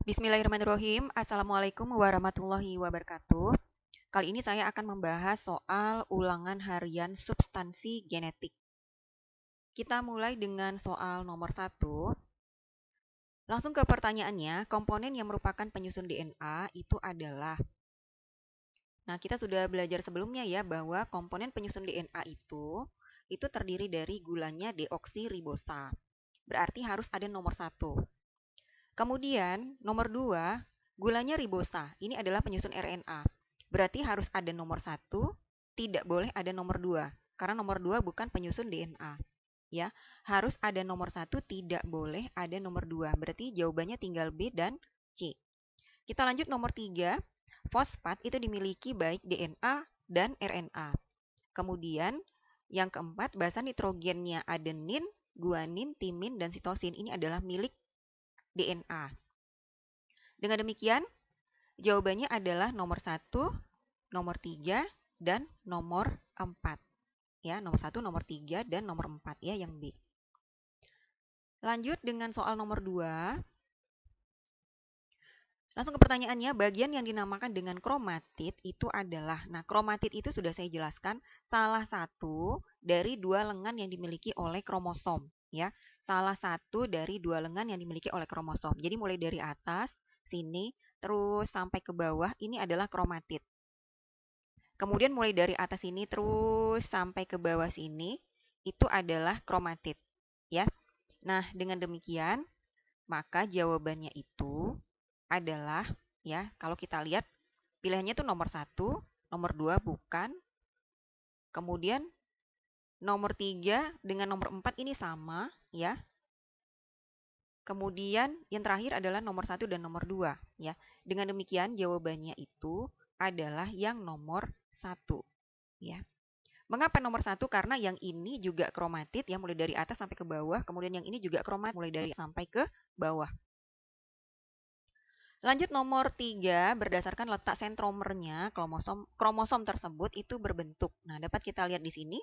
Bismillahirrahmanirrahim. Assalamualaikum warahmatullahi wabarakatuh. Kali ini saya akan membahas soal ulangan harian substansi genetik. Kita mulai dengan soal nomor 1. Langsung ke pertanyaannya, komponen yang merupakan penyusun DNA itu adalah. Nah, kita sudah belajar sebelumnya ya bahwa komponen penyusun DNA itu terdiri dari gulanya deoksiribosa. Berarti harus ada nomor 1. Kemudian, nomor 2, gulanya ribosa. Ini adalah penyusun RNA. Berarti harus ada nomor 1, tidak boleh ada nomor 2. Karena nomor 2 bukan penyusun DNA. Ya, harus ada nomor 1, tidak boleh ada nomor 2. Berarti jawabannya tinggal B dan C. Kita lanjut nomor 3. Fosfat itu dimiliki baik DNA dan RNA. Kemudian, yang keempat, basa nitrogennya adenin, guanin, timin, dan sitosin. Ini adalah milik DNA. Dengan demikian, jawabannya adalah nomor 1, nomor 3, dan nomor 4. Ya, nomor 1, nomor 3, dan nomor 4 ya yang B. Lanjut dengan soal nomor 2. Langsung ke pertanyaannya, bagian yang dinamakan dengan kromatid itu adalah, nah kromatid itu sudah saya jelaskan, salah satu dari dua lengan yang dimiliki oleh kromosom. Ya, salah satu dari dua lengan yang dimiliki oleh kromosom. Jadi mulai dari atas, sini, terus sampai ke bawah, ini adalah kromatid. Kemudian mulai dari atas sini, terus sampai ke bawah sini, itu adalah kromatid. Ya, nah dengan demikian, maka jawabannya itu adalah, ya, kalau kita lihat pilihannya itu nomor 1, nomor 2 bukan. Kemudian nomor 3 dengan nomor 4 ini sama, ya. Kemudian yang terakhir adalah nomor 1 dan nomor 2, ya. Dengan demikian jawabannya itu adalah yang nomor 1, ya. Mengapa nomor 1? Karena yang ini juga kromatid ya, mulai dari atas sampai ke bawah. Kemudian yang ini juga kromatid mulai dari sampai ke bawah. Lanjut nomor 3, berdasarkan letak sentromernya, kromosom tersebut itu berbentuk. Nah, dapat kita lihat di sini.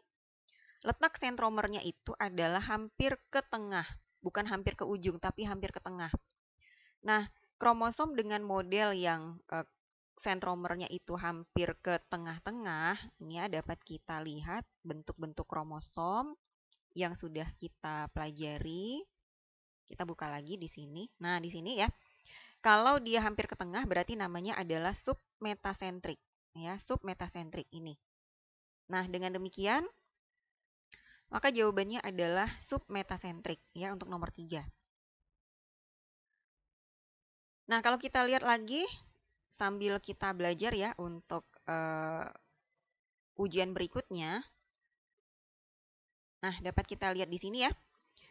Letak sentromernya itu adalah hampir ke tengah. Bukan hampir ke ujung, tapi hampir ke tengah. Nah, kromosom dengan model yang sentromernya itu hampir ke tengah-tengah, ini ya dapat kita lihat bentuk-bentuk kromosom yang sudah kita pelajari. Kita buka lagi di sini. Nah, di sini ya. Kalau dia hampir ke tengah berarti namanya adalah submetasentrik, ya, submetasentrik ini. Nah, dengan demikian maka jawabannya adalah submetasentrik ya untuk nomor 3. Nah, kalau kita lihat lagi sambil kita belajar ya untuk ujian berikutnya. Nah, dapat kita lihat di sini ya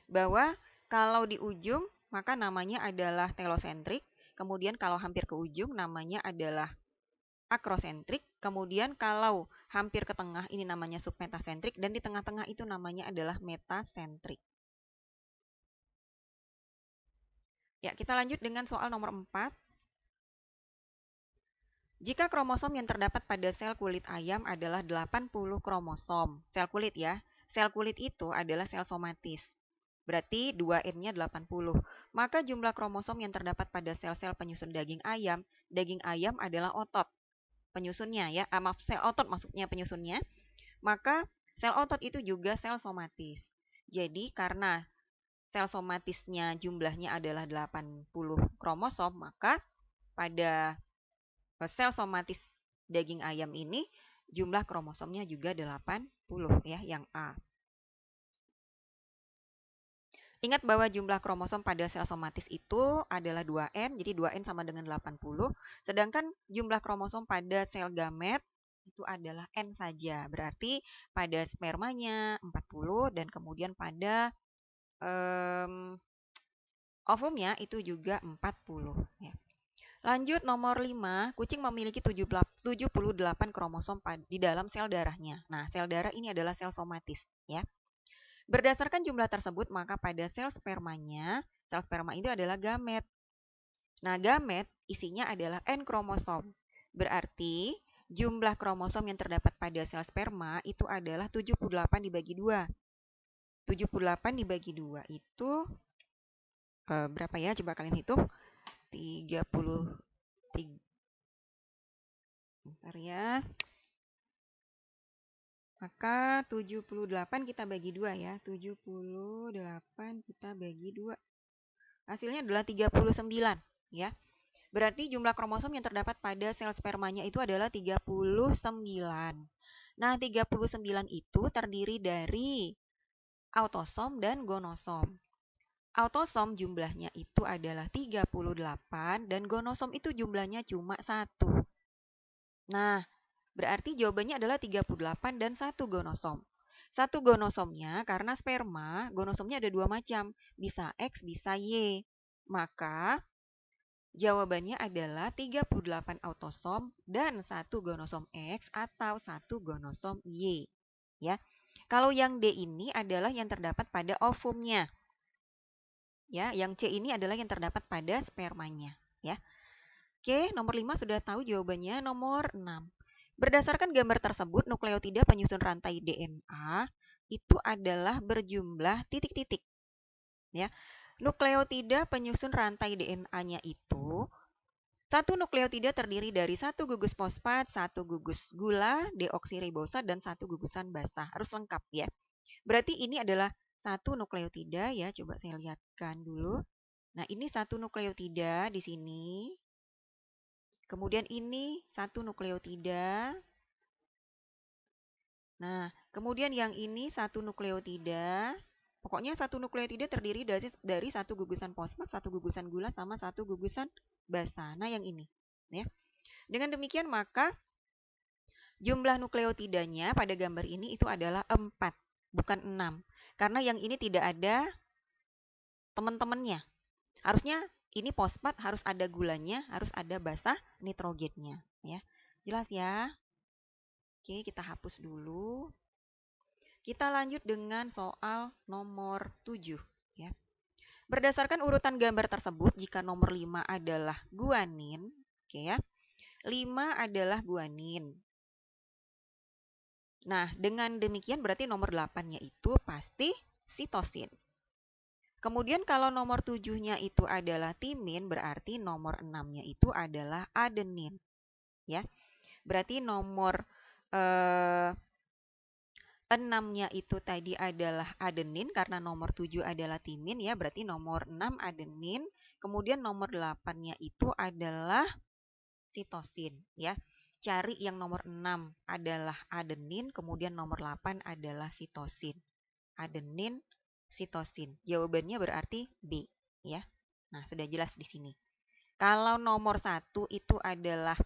bahwa kalau di ujung maka namanya adalah telosentrik. Kemudian kalau hampir ke ujung namanya adalah akrosentrik. Kemudian kalau hampir ke tengah ini namanya submetasentrik. Dan di tengah-tengah itu namanya adalah metasentrik. Ya, kita lanjut dengan soal nomor 4. Jika kromosom yang terdapat pada sel kulit ayam adalah 80 kromosom. Sel kulit ya. Sel kulit itu adalah sel somatis. Berarti 2N-nya 80. Maka jumlah kromosom yang terdapat pada sel-sel penyusun daging ayam adalah otot penyusunnya ya. Maaf, sel otot maksudnya penyusunnya. Maka sel otot itu juga sel somatis. Jadi karena sel somatisnya jumlahnya adalah 80 kromosom, maka pada sel somatis daging ayam ini jumlah kromosomnya juga 80 ya, yang A. Ingat bahwa jumlah kromosom pada sel somatis itu adalah 2N, jadi 2N sama dengan 80. Sedangkan jumlah kromosom pada sel gamet itu adalah N saja. Berarti pada spermanya 40 dan kemudian pada ovumnya itu juga 40. Ya. Lanjut nomor 5, kucing memiliki 78 kromosom di dalam sel darahnya. Nah, sel darah ini adalah sel somatis. Ya. Berdasarkan jumlah tersebut, maka pada sel sperma itu adalah gamet. Nah, gamet isinya adalah N kromosom. Berarti jumlah kromosom yang terdapat pada sel sperma itu adalah 78 dibagi 2. 78 dibagi 2 itu berapa ya? Coba kalian hitung. 33. Bentar ya. Maka 78 kita bagi 2 ya. 78 kita bagi 2. Hasilnya adalah 39 ya. Berarti jumlah kromosom yang terdapat pada sel spermanya itu adalah 39. Nah, 39 itu terdiri dari autosom dan gonosom. Autosom jumlahnya itu adalah 38 dan gonosom itu jumlahnya cuma 1. Nah, berarti jawabannya adalah 38 dan 1 gonosom. 1 gonosomnya karena sperma, gonosomnya ada 2 macam, bisa X, bisa Y. Maka jawabannya adalah 38 autosom dan 1 gonosom X atau 1 gonosom Y. Ya. Kalau yang D ini adalah yang terdapat pada ovumnya. Ya, yang C ini adalah yang terdapat pada spermanya, ya. Oke, nomor 5 sudah tahu jawabannya. Nomor 6. Berdasarkan gambar tersebut, nukleotida penyusun rantai DNA itu adalah berjumlah titik-titik. Ya. Nukleotida penyusun rantai DNA-nya itu satu nukleotida terdiri dari 1 gugus fosfat, 1 gugus gula, deoksiribosa, dan 1 gugusan basa. Harus lengkap ya. Berarti ini adalah 1 nukleotida ya. Coba saya lihatkan dulu. Nah, ini 1 nukleotida di sini. Kemudian ini 1 nukleotida. Nah, kemudian yang ini 1 nukleotida. Pokoknya 1 nukleotida terdiri dari 1 gugusan fosfat, 1 gugusan gula, sama 1 gugusan basa. Nah, yang ini. Ya. Dengan demikian, maka jumlah nukleotidanya pada gambar ini itu adalah 4, bukan 6. Karena yang ini tidak ada teman-temannya. Harusnya ini fosfat harus ada gulanya, harus ada basa nitrogennya. Ya. Jelas ya? Oke, kita hapus dulu. Kita lanjut dengan soal nomor 7. Ya. Berdasarkan urutan gambar tersebut, jika nomor 5 adalah guanin, oke ya, 5 adalah guanin. Nah, dengan demikian berarti nomor 8-nya itu pasti sitosin. Kemudian kalau nomor 7-nya itu adalah timin, berarti nomor 6-nya itu adalah adenin. Ya. Berarti nomor 6-nya itu tadi adalah adenin karena nomor 7 adalah timin ya, berarti nomor 6 adenin, kemudian nomor 8-nya itu adalah sitosin ya. Cari yang nomor 6 adalah adenin, kemudian nomor 8 adalah sitosin. Adenin, sitosin. Jawabannya berarti B ya. Nah, sudah jelas di sini. Kalau nomor 1 itu adalah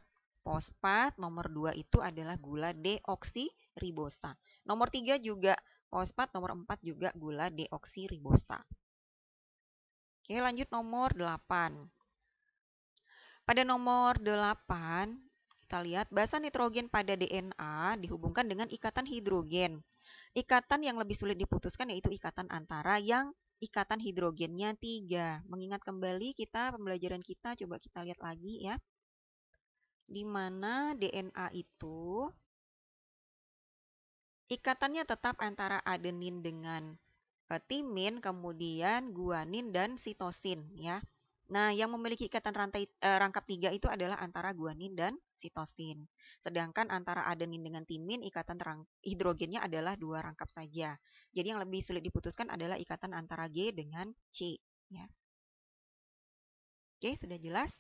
fosfat, nomor 2 itu adalah gula deoksiribosa. Nomor 3 juga fosfat, nomor 4 juga gula deoksiribosa. Oke, lanjut nomor 8. Pada nomor 8, kita lihat basa nitrogen pada DNA dihubungkan dengan ikatan hidrogen. Ikatan yang lebih sulit diputuskan yaitu ikatan antara yang ikatan hidrogennya 3. Mengingat kembali pembelajaran kita, coba kita lihat lagi ya. Di mana DNA itu ikatannya tetap antara adenin dengan timin, kemudian guanin dan sitosin ya. Nah, yang memiliki ikatan rangkap 3 itu adalah antara guanin dan sitosin. Sedangkan antara adenin dengan timin ikatan hidrogennya adalah 2 rangkap saja. Jadi yang lebih sulit diputuskan adalah ikatan antara G dengan C ya. Oke, sudah jelas?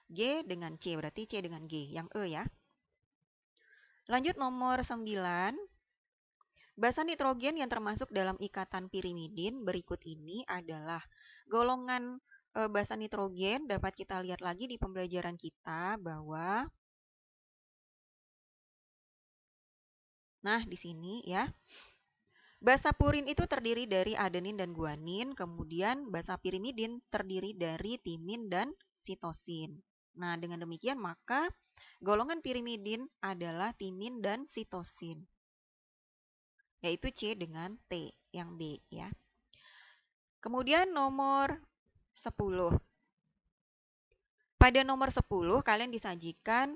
G dengan C, berarti C dengan G, yang E ya. Lanjut nomor 9. Basa nitrogen yang termasuk dalam ikatan pirimidin berikut ini adalah golongan basa nitrogen. Dapat kita lihat lagi di pembelajaran kita bahwa, nah di sini ya, basa purin itu terdiri dari adenin dan guanin, kemudian basa pirimidin terdiri dari timin dan sitosin. Nah, dengan demikian maka golongan pirimidin adalah timin dan sitosin, yaitu C dengan T, yang B ya. Kemudian nomor 10. Pada nomor 10, kalian disajikan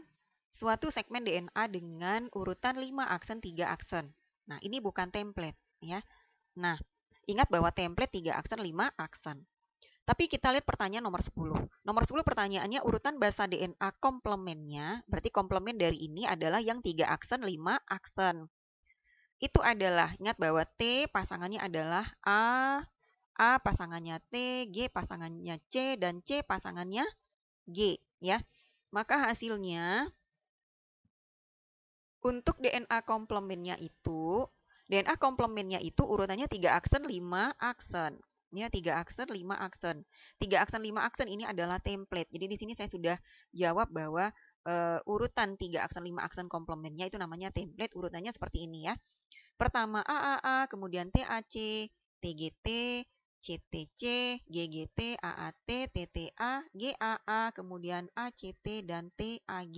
suatu segmen DNA dengan urutan 5 aksen, 3 aksen. Nah, ini bukan template ya. Nah, ingat bahwa template 3 aksen, 5 aksen. Tapi kita lihat pertanyaan nomor 10. Nomor 10 pertanyaannya urutan bahasa DNA komplemennya, berarti komplemen dari ini adalah yang 3 aksen, 5 aksen. Itu adalah, ingat bahwa T pasangannya adalah A pasangannya T, G pasangannya C, dan C pasangannya G, ya. Maka hasilnya untuk DNA komplemennya itu urutannya 3 aksen, 5 aksen. Ya, 3 aksen, 5 aksen. 3 aksen, 5 aksen ini adalah template. Jadi di sini saya sudah jawab bahwa urutan 3 aksen, 5 aksen komplemennya itu namanya template. Urutannya seperti ini ya. Pertama AAA, kemudian TAC, TGT, CTC, GGT, AAT, TTA, GAA, kemudian ACT, dan TAG.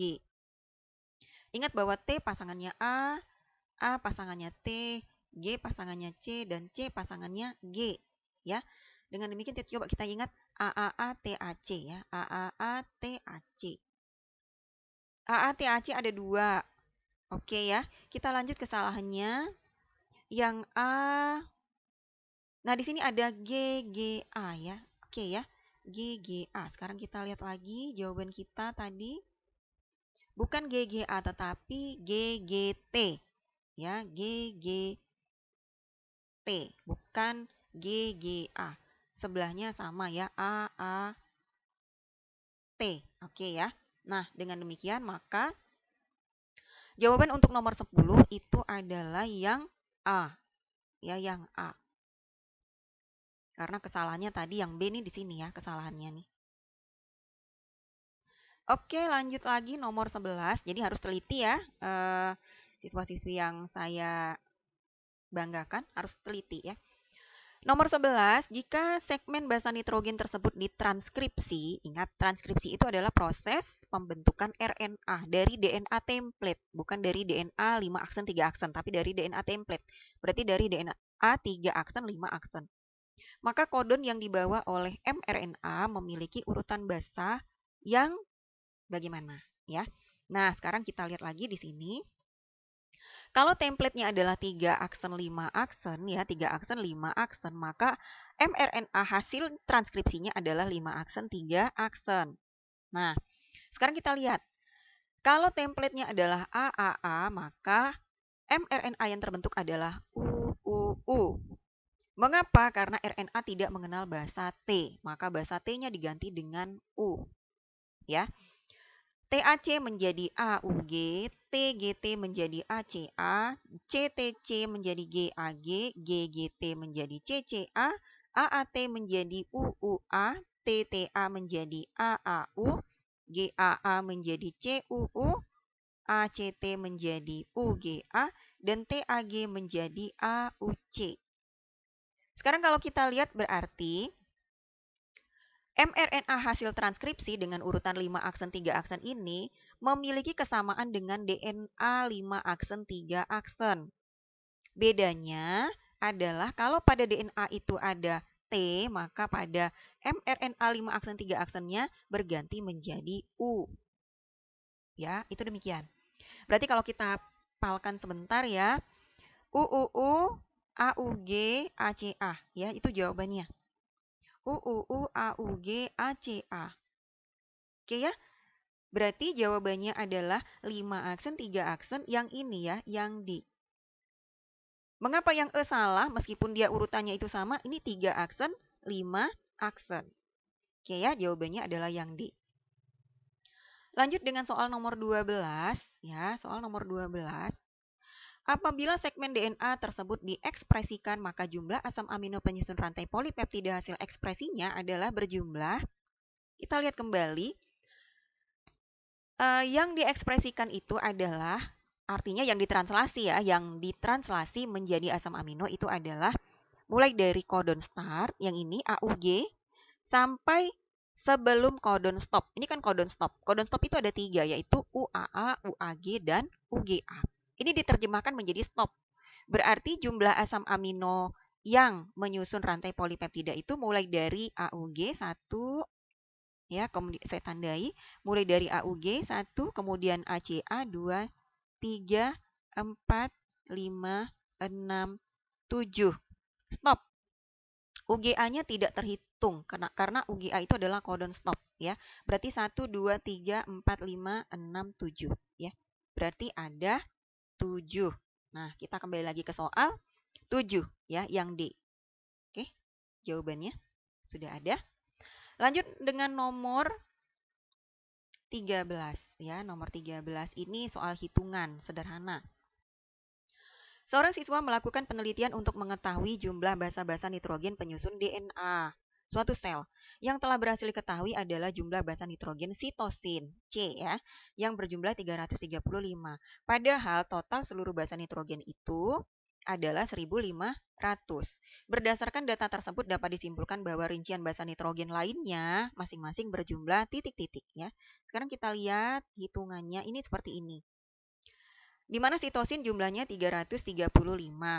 Ingat bahwa T pasangannya A pasangannya T, G pasangannya C, dan C pasangannya G. Ya. Dengan demikian coba kita ingat AAA-TAC ya. AAA-TAC. AATAC ada 2. Oke ya. Kita lanjut kesalahannya. Yang A. Nah, di sini ada GGA ya. Oke ya. GGA. Sekarang kita lihat lagi jawaban kita tadi. Bukan GGA tetapi GGT. Ya, GGT. Bukan GGA. Sebelahnya sama ya. AAT. Oke ya. Nah, dengan demikian maka jawaban untuk nomor 10 itu adalah yang A. Ya, yang A. Karena kesalahannya tadi yang B nih di sini ya, kesalahannya nih. Oke, lanjut lagi nomor 11. Jadi harus teliti ya. Siswa-siswi yang saya banggakan harus teliti ya. Nomor 11, jika segmen basa nitrogen tersebut ditranskripsi, ingat transkripsi itu adalah proses pembentukan RNA dari DNA template, bukan dari DNA 5 aksen 3 aksen, tapi dari DNA template. Berarti dari DNA 3 aksen 5 aksen. Maka kodon yang dibawa oleh mRNA memiliki urutan basa yang bagaimana ya. Nah, sekarang kita lihat lagi di sini. Kalau template-nya adalah 3 aksen 5 aksen ya, 3 aksen 5 aksen, maka mRNA hasil transkripsinya adalah 5 aksen 3 aksen. Nah, sekarang kita lihat. Kalau template-nya adalah AAA, maka mRNA yang terbentuk adalah UUU. Mengapa? Karena RNA tidak mengenal bahasa T, maka bahasa T-nya diganti dengan U. Ya. TAC menjadi AUG, TGT menjadi ACA, CTC menjadi GAG, GGT menjadi CCA, AAT menjadi UUA, TTA menjadi AAU, GAA menjadi CUU, ACT menjadi UGA, dan TAG menjadi AUC. Sekarang kalau kita lihat berarti mRNA hasil transkripsi dengan urutan 5 aksen 3 aksen ini memiliki kesamaan dengan DNA 5 aksen 3 aksen. Bedanya adalah kalau pada DNA itu ada T, maka pada mRNA 5 aksen 3 aksennya berganti menjadi U. Ya, itu demikian. Berarti kalau kita palkan sebentar ya, UUU, AUG, ACA, ya, itu jawabannya. UUU, AUG, ACA. Oke ya? Berarti jawabannya adalah 5 aksen, 3 aksen, yang ini ya, yang D. Mengapa yang E salah meskipun dia urutannya itu sama? Ini 3 aksen, 5 aksen. Oke ya, jawabannya adalah yang D. Lanjut dengan soal nomor 12 ya, soal nomor 12. Apabila segmen DNA tersebut diekspresikan, maka jumlah asam amino penyusun rantai polipeptida hasil ekspresinya adalah berjumlah. Kita lihat kembali. Yang diekspresikan itu adalah, artinya yang ditranslasi ya, yang ditranslasi menjadi asam amino itu adalah mulai dari codon start, yang ini AUG, sampai sebelum codon stop. Ini kan codon stop. Codon stop itu ada 3, yaitu UAA, UAG, dan UGA. Ini diterjemahkan menjadi stop. Berarti jumlah asam amino yang menyusun rantai polipeptida itu mulai dari AUG 1, ya, kemudian saya tandai mulai dari AUG 1, kemudian ACA 2, 3, 4, 5, 6, 7. Stop. UGA-nya tidak terhitung karena UGA itu adalah codon stop ya. Berarti 1 2 3 4 5 6 7 ya. Berarti ada 7. Nah, kita kembali lagi ke soal 7 ya, yang D. Oke. Jawabannya sudah ada. Lanjut dengan nomor 13 ya. Nomor 13 ini soal hitungan sederhana. Seorang siswa melakukan penelitian untuk mengetahui jumlah basa-basa nitrogen penyusun DNA suatu sel. Yang telah berhasil diketahui adalah jumlah basa nitrogen sitosin, C ya, yang berjumlah 335. Padahal total seluruh basa nitrogen itu adalah 1.500. Berdasarkan data tersebut dapat disimpulkan bahwa rincian basa nitrogen lainnya masing-masing berjumlah titik-titik ya. Sekarang kita lihat hitungannya ini seperti ini. Di mana sitosin jumlahnya 335,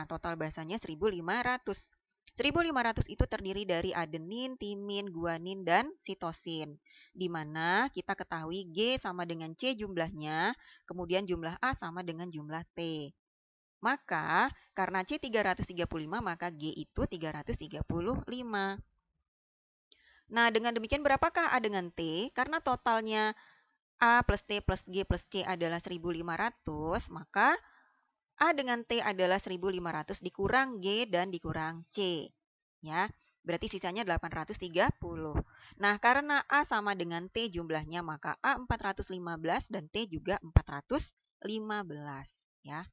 total basanya 1.500. 1.500 itu terdiri dari adenin, timin, guanin, dan sitosin. Di mana kita ketahui G sama dengan C jumlahnya, kemudian jumlah A sama dengan jumlah T. Maka, karena C 335, maka G itu 335. Nah, dengan demikian berapakah A dengan T? Karena totalnya A plus T plus G plus C adalah 1.500, maka A dengan T adalah 1.500 dikurang G dan dikurang C. Ya, berarti sisanya 830. Nah, karena A sama dengan T jumlahnya, maka A 415 dan T juga 415. Ya.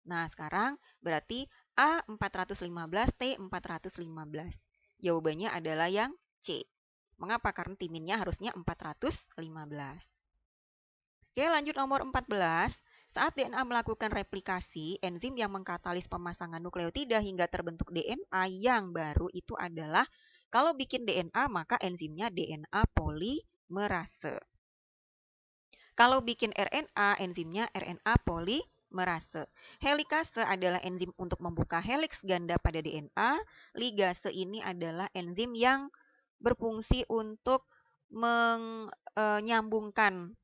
Nah, sekarang berarti A 415, T 415. Jawabannya adalah yang C. Mengapa? Karena timinnya harusnya 415. Oke, lanjut nomor 14. Saat DNA melakukan replikasi, enzim yang mengkatalis pemasangan nukleotida hingga terbentuk DNA yang baru itu adalah, kalau bikin DNA maka enzimnya DNA polimerase. Kalau bikin RNA, enzimnya RNA polimerase. Helikase adalah enzim untuk membuka heliks ganda pada DNA. Ligase ini adalah enzim yang berfungsi untuk menyambungkan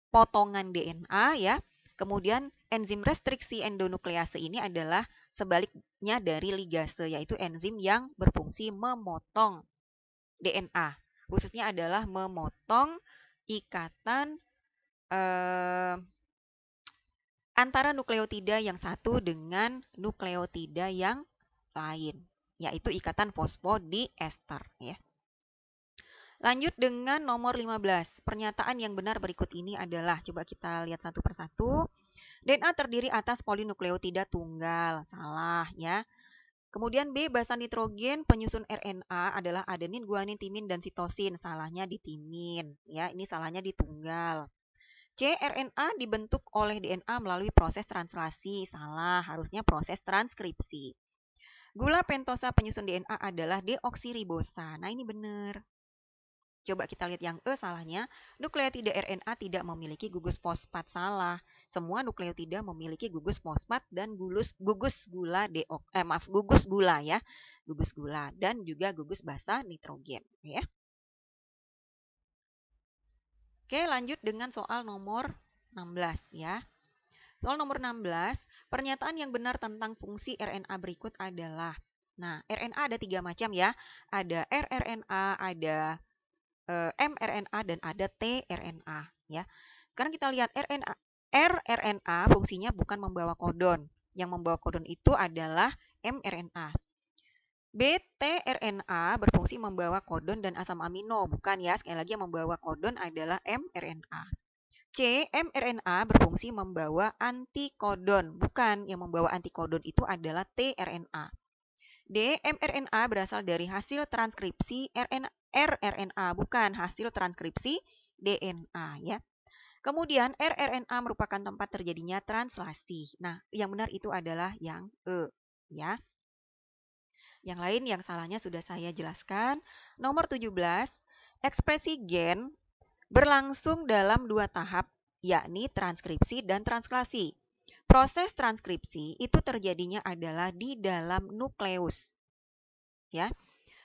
potongan DNA ya. Kemudian enzim restriksi endonuklease ini adalah sebaliknya dari ligase, yaitu enzim yang berfungsi memotong DNA. Khususnya adalah memotong ikatan antara nukleotida yang satu dengan nukleotida yang lain, yaitu ikatan fosfodiester ya. Lanjut dengan nomor 15. Pernyataan yang benar berikut ini adalah, coba kita lihat satu persatu. DNA terdiri atas polinukleotida tunggal. Salah ya. Kemudian B, basa nitrogen penyusun RNA adalah adenin, guanin, timin, dan sitosin. Salahnya di timin. Ya, ini salahnya di tunggal. C, RNA dibentuk oleh DNA melalui proses translasi. Salah, harusnya proses transkripsi. Gula pentosa penyusun DNA adalah deoksiribosa. Nah, ini benar. Coba kita lihat yang E, salahnya. Nukleotida RNA tidak memiliki gugus fosfat. Salah. Semua nukleotida memiliki gugus fosfat dan gugus gula gugus gula ya. Gugus gula dan juga gugus basa nitrogen ya. Oke, lanjut dengan soal nomor 16 ya. Soal nomor 16, pernyataan yang benar tentang fungsi RNA berikut adalah. Nah, RNA ada 3 macam ya. Ada rRNA, ada mRNA, dan ada tRNA ya. Sekarang kita lihat rRNA fungsinya bukan membawa kodon. Yang membawa kodon itu adalah mRNA. tRNA berfungsi membawa kodon dan asam amino, bukan ya. Sekali lagi yang membawa kodon adalah mRNA. mRNA berfungsi membawa antikodon, bukan. Yang membawa antikodon itu adalah tRNA. mRNA berasal dari hasil transkripsi rRNA, bukan hasil transkripsi DNA ya. Kemudian rRNA merupakan tempat terjadinya translasi. Nah, yang benar itu adalah yang E ya. Yang lain yang salahnya sudah saya jelaskan. Nomor 17, ekspresi gen berlangsung dalam 2 tahap, yakni transkripsi dan translasi. Proses transkripsi itu terjadinya adalah di dalam nukleus. Ya.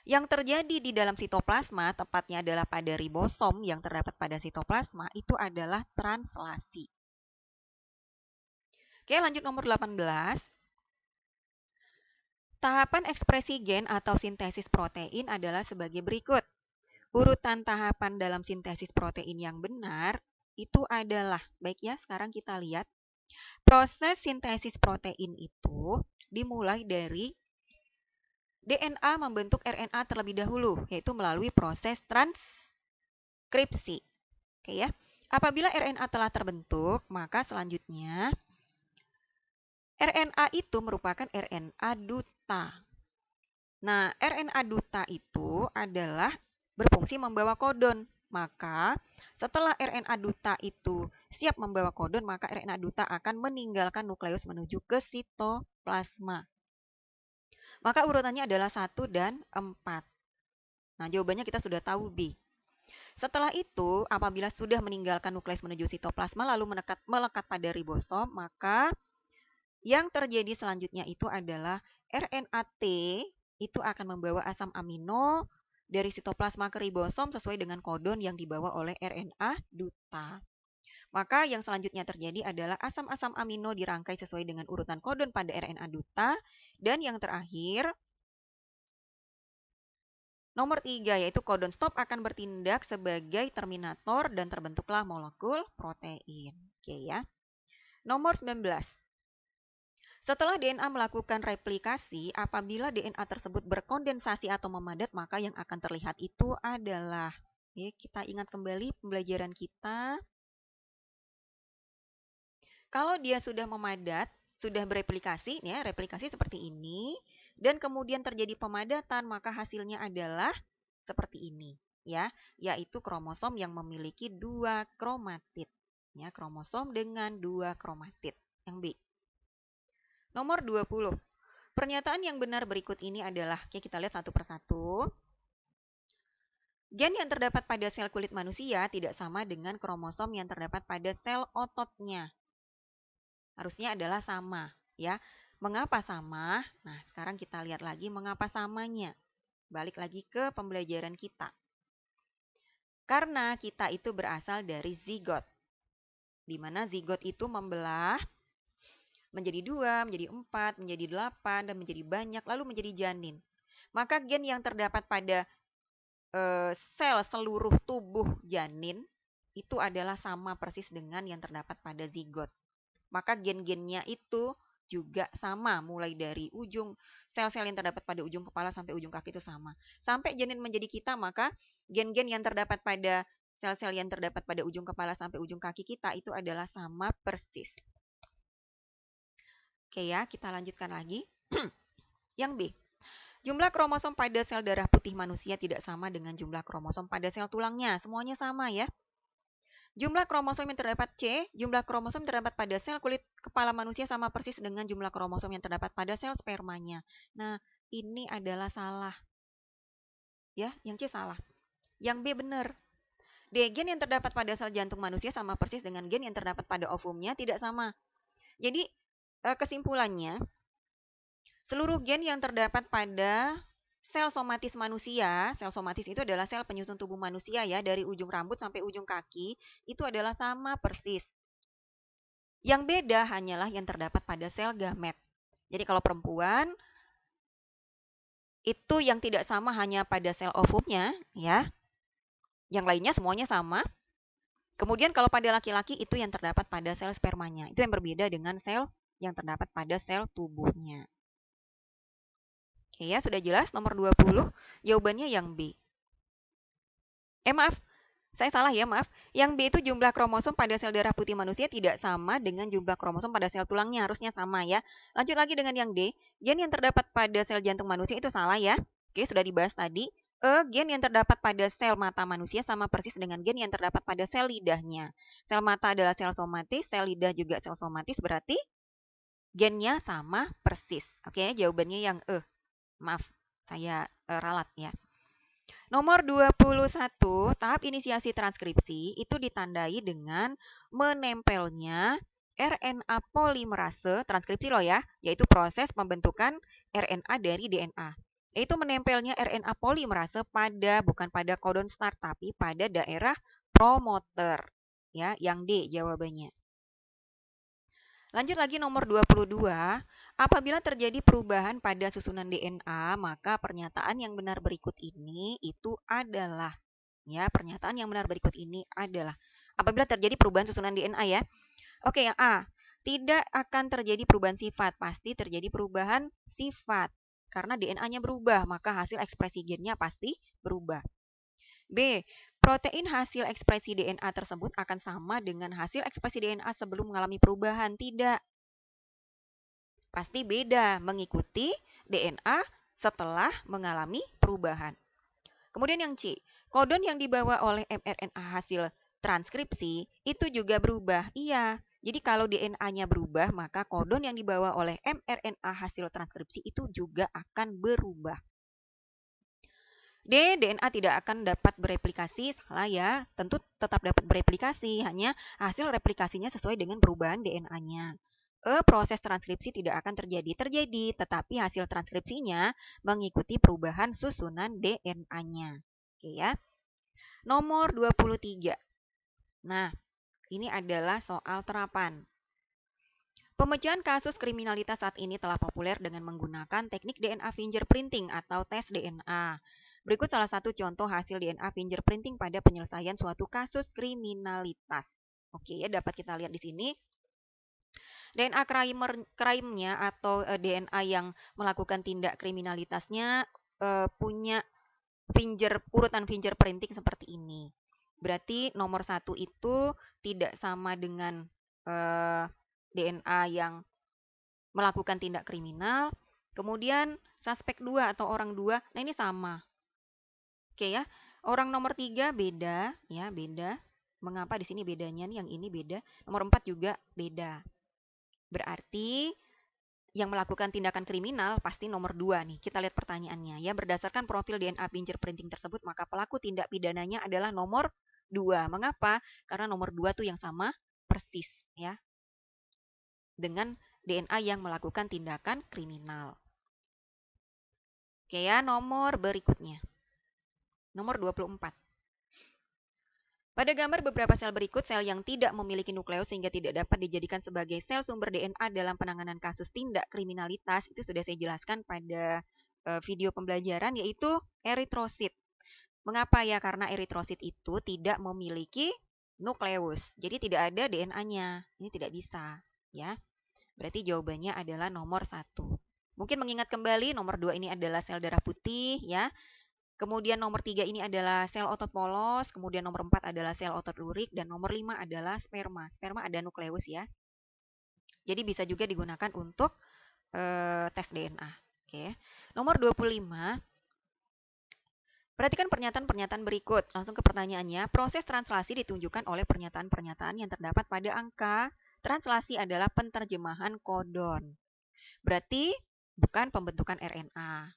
Yang terjadi di dalam sitoplasma, tepatnya adalah pada ribosom yang terdapat pada sitoplasma, itu adalah translasi. Oke, lanjut nomor 18. Tahapan ekspresi gen atau sintesis protein adalah sebagai berikut. Urutan tahapan dalam sintesis protein yang benar itu adalah, baik ya, sekarang kita lihat. Proses sintesis protein itu dimulai dari DNA membentuk RNA terlebih dahulu, yaitu melalui proses transkripsi. Oke ya. Apabila RNA telah terbentuk, maka selanjutnya RNA itu merupakan RNA duta. Nah, RNA duta itu adalah berfungsi membawa kodon. Maka, setelah RNA duta itu siap membawa kodon, maka RNA duta akan meninggalkan nukleus menuju ke sitoplasma. Maka urutannya adalah 1 dan 4. Nah, jawabannya kita sudah tahu B. Setelah itu, apabila sudah meninggalkan nukleus menuju sitoplasma lalu melekat pada ribosom, maka yang terjadi selanjutnya itu adalah RNA T itu akan membawa asam amino dari sitoplasma ke ribosom sesuai dengan kodon yang dibawa oleh RNA duta. Maka yang selanjutnya terjadi adalah asam-asam amino dirangkai sesuai dengan urutan kodon pada RNA duta. Dan yang terakhir, nomor 3, yaitu kodon stop akan bertindak sebagai terminator dan terbentuklah molekul protein. Oke ya. Nomor 19. Setelah DNA melakukan replikasi, apabila DNA tersebut berkondensasi atau memadat, maka yang akan terlihat itu adalah, kita ingat kembali pembelajaran kita. Kalau dia sudah memadat, sudah bereplikasi, ya, replikasi seperti ini, dan kemudian terjadi pemadatan, maka hasilnya adalah seperti ini, ya, yaitu kromosom yang memiliki 2 kromatid, ya, kromosom dengan 2 kromatid, yang B. Nomor 20. Pernyataan yang benar berikut ini adalah, kita lihat satu persatu. Gen yang terdapat pada sel kulit manusia tidak sama dengan kromosom yang terdapat pada sel ototnya. Harusnya adalah sama, ya. Mengapa sama? Nah, sekarang kita lihat lagi mengapa samanya. Balik lagi ke pembelajaran kita. Karena kita itu berasal dari zigot. Di mana zigot itu membelah menjadi 2, menjadi 4, menjadi 8, dan menjadi banyak, lalu menjadi janin. Maka gen yang terdapat pada sel seluruh tubuh janin itu adalah sama persis dengan yang terdapat pada zigot. Maka gen-gennya itu juga sama, mulai dari ujung sel-sel yang terdapat pada ujung kepala sampai ujung kaki itu sama. Sampai janin menjadi kita, maka gen-gen yang terdapat pada sel-sel yang terdapat pada ujung kepala sampai ujung kaki kita itu adalah sama persis. Oke ya, kita lanjutkan lagi. Yang B. Jumlah kromosom pada sel darah putih manusia tidak sama dengan jumlah kromosom pada sel tulangnya. Semuanya sama ya. Jumlah kromosom yang terdapat C, jumlah kromosom yang terdapat pada sel kulit kepala manusia sama persis dengan jumlah kromosom yang terdapat pada sel spermanya. Nah, ini adalah salah. Ya, yang C salah. Yang B benar. D, gen yang terdapat pada sel jantung manusia sama persis dengan gen yang terdapat pada ovumnya tidak sama. Jadi, kesimpulannya, seluruh gen yang terdapat pada sel somatis manusia, sel somatis itu adalah sel penyusun tubuh manusia ya, dari ujung rambut sampai ujung kaki, itu adalah sama persis. Yang beda hanyalah yang terdapat pada sel gamet. Jadi kalau perempuan, itu yang tidak sama hanya pada sel ovumnya, ya. Yang lainnya semuanya sama. Kemudian kalau pada laki-laki itu yang terdapat pada sel spermanya. Itu yang berbeda dengan sel yang terdapat pada sel tubuhnya. Oke ya, sudah jelas nomor 20. Jawabannya yang B. Maaf, saya salah ya, maaf. Yang B itu jumlah kromosom pada sel darah putih manusia tidak sama dengan jumlah kromosom pada sel tulangnya. Harusnya sama ya. Lanjut lagi dengan yang D. Gen yang terdapat pada sel jantung manusia itu salah ya. Oke, sudah dibahas tadi. Gen yang terdapat pada sel mata manusia sama persis dengan gen yang terdapat pada sel lidahnya. Sel mata adalah sel somatis, sel lidah juga sel somatis, berarti gennya sama persis. Oke, jawabannya yang E. Maaf, saya ralat ya. Nomor 21, tahap inisiasi transkripsi itu ditandai dengan menempelnya RNA polimerase, transkripsi loh ya, yaitu proses pembentukan RNA dari DNA. Yaitu menempelnya RNA polimerase bukan pada kodon start, tapi pada daerah promoter. Ya, yang D jawabannya. Lanjut lagi nomor 22, Apabila terjadi perubahan pada susunan DNA, maka pernyataan yang benar berikut ini itu adalah, ya, pernyataan yang benar berikut ini adalah apabila terjadi perubahan susunan DNA, ya. Oke, yang A, tidak akan terjadi perubahan sifat, pasti terjadi perubahan sifat. Karena DNA-nya berubah, maka hasil ekspresi gennya pasti berubah. B, protein hasil ekspresi DNA tersebut akan sama dengan hasil ekspresi DNA sebelum mengalami perubahan. Tidak. Pasti beda mengikuti DNA setelah mengalami perubahan. Kemudian yang C, kodon yang dibawa oleh mRNA hasil transkripsi itu juga berubah. Iya, jadi kalau DNA-nya berubah, maka kodon yang dibawa oleh mRNA hasil transkripsi itu juga akan berubah. D, DNA tidak akan dapat bereplikasi. Salah ya, tentu tetap dapat bereplikasi, hanya hasil replikasinya sesuai dengan perubahan DNA-nya. Proses transkripsi tidak akan terjadi, tetapi hasil transkripsinya mengikuti perubahan susunan DNA-nya. Oke ya. Nomor 23. Nah, ini adalah soal terapan. Pemecahan kasus kriminalitas saat ini telah populer dengan menggunakan teknik DNA fingerprinting atau tes DNA. Berikut salah satu contoh hasil DNA fingerprinting pada penyelesaian suatu kasus kriminalitas. Oke ya, dapat kita lihat di sini. DNA crime-nya atau DNA yang melakukan tindak kriminalitasnya punya urutan fingerprinting seperti ini. Berarti nomor 1 itu tidak sama dengan DNA yang melakukan tindak kriminal. Kemudian suspek 2 atau orang 2, nah ini sama. Oke ya. Orang nomor 3 beda, ya, beda. Mengapa di sini bedanya nih, yang ini beda. Nomor 4 juga beda. Berarti yang melakukan tindakan kriminal pasti nomor 2 nih. Kita lihat pertanyaannya ya. Berdasarkan profil DNA fingerprinting tersebut, maka pelaku tindak pidananya adalah nomor 2. Mengapa? Karena nomor 2 tuh yang sama persis ya dengan DNA yang melakukan tindakan kriminal. Oke ya, nomor berikutnya. Nomor 24. Pada gambar beberapa sel berikut, sel yang tidak memiliki nukleus sehingga tidak dapat dijadikan sebagai sel sumber DNA dalam penanganan kasus tindak kriminalitas, itu sudah saya jelaskan pada video pembelajaran, yaitu eritrosit. Mengapa ya? Karena eritrosit itu tidak memiliki nukleus, jadi tidak ada DNA-nya. Ini tidak bisa, ya. Berarti jawabannya adalah nomor 1. Mungkin mengingat kembali, nomor 2 ini adalah sel darah putih, ya. Kemudian nomor 3 ini adalah sel otot polos, kemudian nomor 4 adalah sel otot lurik, dan nomor 5 adalah sperma. Sperma ada nukleus ya. Jadi bisa juga digunakan untuk tes DNA. Oke. Nomor 25. Perhatikan pernyataan-pernyataan berikut. Langsung ke pertanyaannya. Proses translasi ditunjukkan oleh pernyataan-pernyataan yang terdapat pada angka. Translasi adalah penerjemahan kodon. Berarti bukan pembentukan RNA.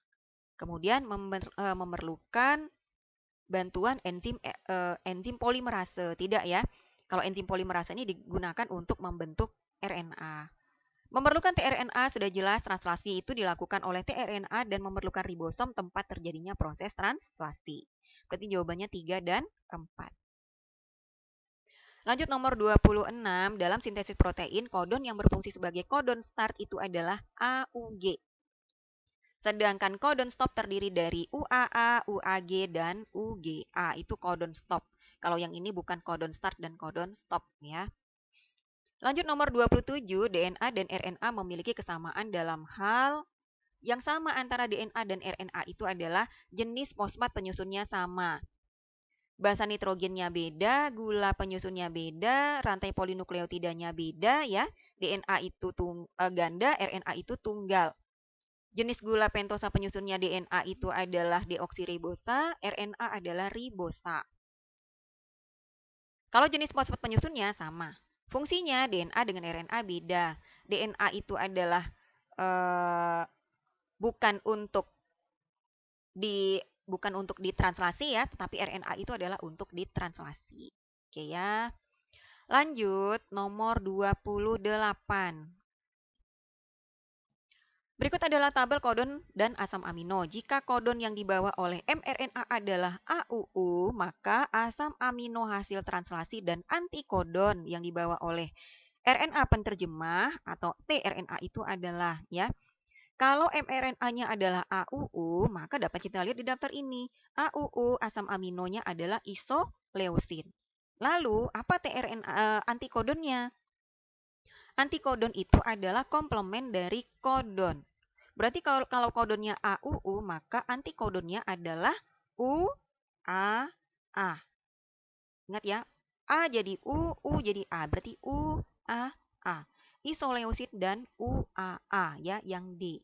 Kemudian memerlukan bantuan enzim polimerase. Tidak ya. Kalau enzim polimerase ini digunakan untuk membentuk RNA. Memerlukan tRNA, sudah jelas translasi itu dilakukan oleh tRNA dan memerlukan ribosom tempat terjadinya proses translasi. Berarti jawabannya 3 dan 4. Lanjut nomor 26, dalam sintesis protein, kodon yang berfungsi sebagai kodon start itu adalah AUG. Sedangkan kodon stop terdiri dari UAA, UAG, dan UGA. Itu kodon stop. Kalau yang ini bukan kodon start dan kodon stop ya. Lanjut nomor 27, DNA dan RNA memiliki kesamaan dalam hal yang sama antara DNA dan RNA itu adalah jenis fosfat penyusunnya sama. Basa nitrogennya beda, gula penyusunnya beda, rantai polinukleotidanya beda ya. DNA itu ganda, RNA itu tunggal. Jenis gula pentosa penyusunnya DNA itu adalah deoksiribosa, RNA adalah ribosa. Kalau jenis fosfat penyusunnya sama. Fungsinya DNA dengan RNA beda. DNA itu adalah bukan untuk ditranslasi ya, tetapi RNA itu adalah untuk ditranslasi. Oke ya. Lanjut nomor 28. Berikut adalah tabel kodon dan asam amino. Jika kodon yang dibawa oleh mRNA adalah AUU, maka asam amino hasil translasi dan antikodon yang dibawa oleh RNA penterjemah atau tRNA itu adalah ya. Kalau mRNA-nya adalah AUU, maka dapat kita lihat di daftar ini. AUU asam aminonya adalah isoleusin. Lalu apa tRNA antikodonnya? Antikodon itu adalah komplement dari kodon. Berarti kalau kodonnya AUU, maka antikodonnya adalah UAA. Ingat ya, A jadi U jadi A. Berarti UAA. Isoleucid dan UAA ya, yang D.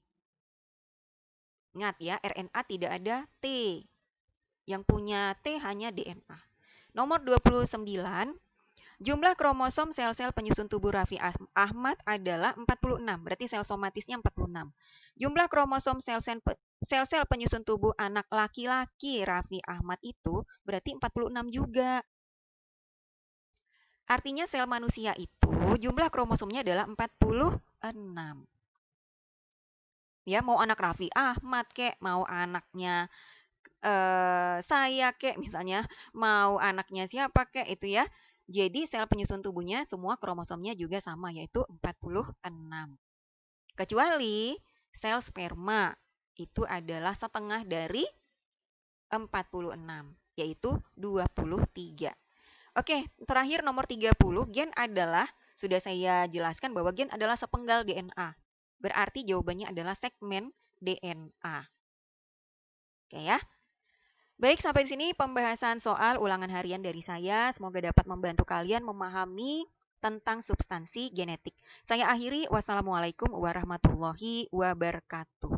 Ingat ya, RNA tidak ada T. Yang punya T hanya DNA. Nomor 29, jumlah kromosom sel-sel penyusun tubuh Raffi Ahmad adalah 46. Berarti sel somatisnya 46. Jumlah kromosom sel-sel penyusun tubuh anak laki-laki Raffi Ahmad itu berarti 46 juga. Artinya sel manusia itu jumlah kromosomnya adalah 46. Ya, mau anak Raffi Ahmad kek, mau anaknya saya kek, misalnya mau anaknya siapa kek itu ya. Jadi sel penyusun tubuhnya semua kromosomnya juga sama, yaitu 46. Kecuali sel sperma itu adalah setengah dari 46, yaitu 23. Oke, terakhir nomor 30, gen adalah, sudah saya jelaskan bahwa gen adalah sepenggal DNA. Berarti jawabannya adalah segmen DNA. Oke ya. Baik, sampai di sini pembahasan soal ulangan harian dari saya. Semoga dapat membantu kalian memahami tentang substansi genetik. Saya akhiri, wassalamualaikum warahmatullahi wabarakatuh.